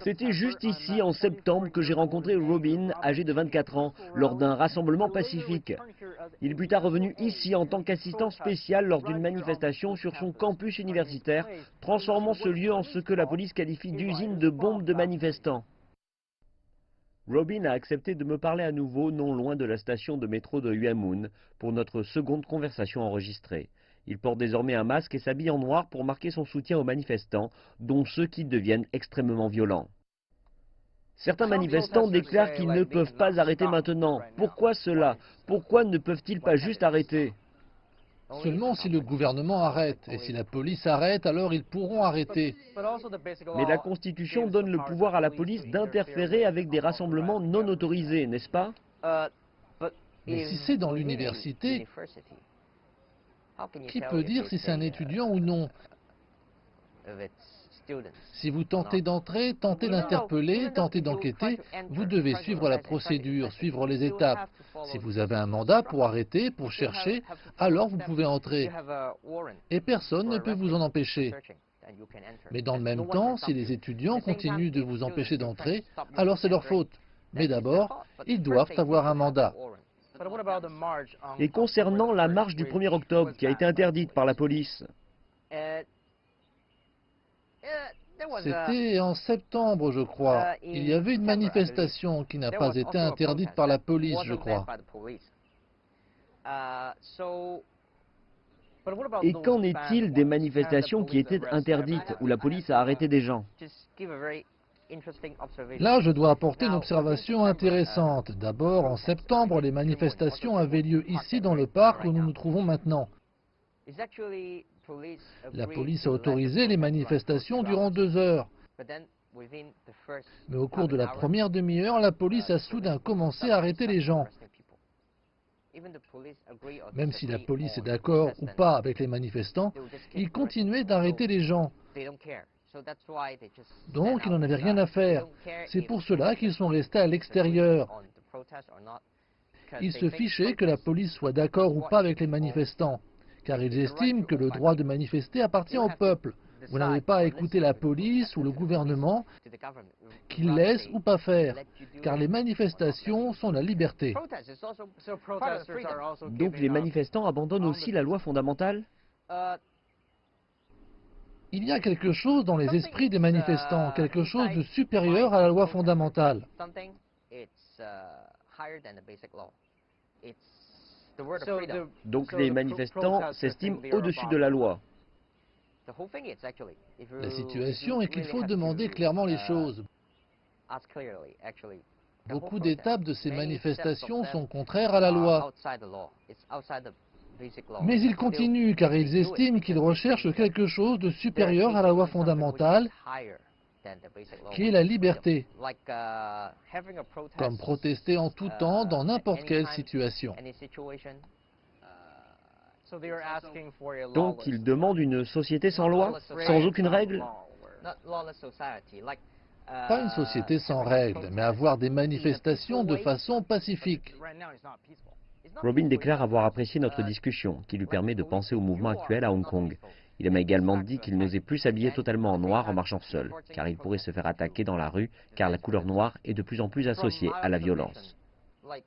C'était juste ici, en septembre, que j'ai rencontré Robin, âgé de 24 ans, lors d'un rassemblement pacifique. Il est plus tard revenu ici en tant qu'assistant spécial lors d'une manifestation sur son campus universitaire, transformant ce lieu en ce que la police qualifie d'usine de bombes de manifestants. Robin a accepté de me parler à nouveau non loin de la station de métro de Uamun pour notre seconde conversation enregistrée. Il porte désormais un masque et s'habille en noir pour marquer son soutien aux manifestants, dont ceux qui deviennent extrêmement violents. Certains manifestants déclarent qu'ils ne peuvent pas arrêter maintenant. Pourquoi cela? Pourquoi ne peuvent-ils pas juste arrêter? Seulement si le gouvernement arrête, et si la police arrête, alors ils pourront arrêter. Mais la Constitution donne le pouvoir à la police d'interférer avec des rassemblements non autorisés, n'est-ce pas? Mais si c'est dans l'université, qui peut dire si c'est un étudiant ou non? Si vous tentez d'entrer, tentez d'interpeller, tentez d'enquêter, vous devez suivre la procédure, suivre les étapes. Si vous avez un mandat pour arrêter, pour chercher, alors vous pouvez entrer. Et personne ne peut vous en empêcher. Mais dans le même temps, si les étudiants continuent de vous empêcher d'entrer, alors c'est leur faute. Mais d'abord, ils doivent avoir un mandat. Et concernant la marche du 1er octobre qui a été interdite par la police? C'était en septembre, je crois. Il y avait une manifestation qui n'a pas été interdite par la police, je crois. Et qu'en est-il des manifestations qui étaient interdites, où la police a arrêté des gens? Là, je dois apporter une observation intéressante. D'abord, en septembre, les manifestations avaient lieu ici, dans le parc où nous nous trouvons maintenant. La police a autorisé les manifestations durant 2 heures. Mais au cours de la première demi-heure, la police a soudain commencé à arrêter les gens. Même si la police est d'accord ou pas avec les manifestants, ils continuaient d'arrêter les gens. Donc, ils n'en avaient rien à faire. C'est pour cela qu'ils sont restés à l'extérieur. Ils se fichaient que la police soit d'accord ou pas avec les manifestants, car ils estiment que le droit de manifester appartient au peuple. Vous n'avez pas à écouter la police ou le gouvernement, qu'ils laissent ou pas faire, car les manifestations sont la liberté. Donc les manifestants abandonnent aussi la loi fondamentale? Il y a quelque chose dans les esprits des manifestants, quelque chose de supérieur à la loi fondamentale. Donc les manifestants s'estiment au-dessus de la loi. La situation est qu'il faut demander clairement les choses. Beaucoup d'étapes de ces manifestations sont contraires à la loi. Mais ils continuent car ils estiment qu'ils recherchent quelque chose de supérieur à la loi fondamentale, qui est la liberté, comme protester en tout temps dans n'importe quelle situation. Donc ils demandent une société sans loi, sans aucune règle? Pas une société sans règles, mais avoir des manifestations de façon pacifique. Robin déclare avoir apprécié notre discussion, qui lui permet de penser au mouvement actuel à Hong Kong. Il m'a également dit qu'il n'osait plus s'habiller totalement en noir en marchant seul, car il pourrait se faire attaquer dans la rue, car la couleur noire est de plus en plus associée à la violence.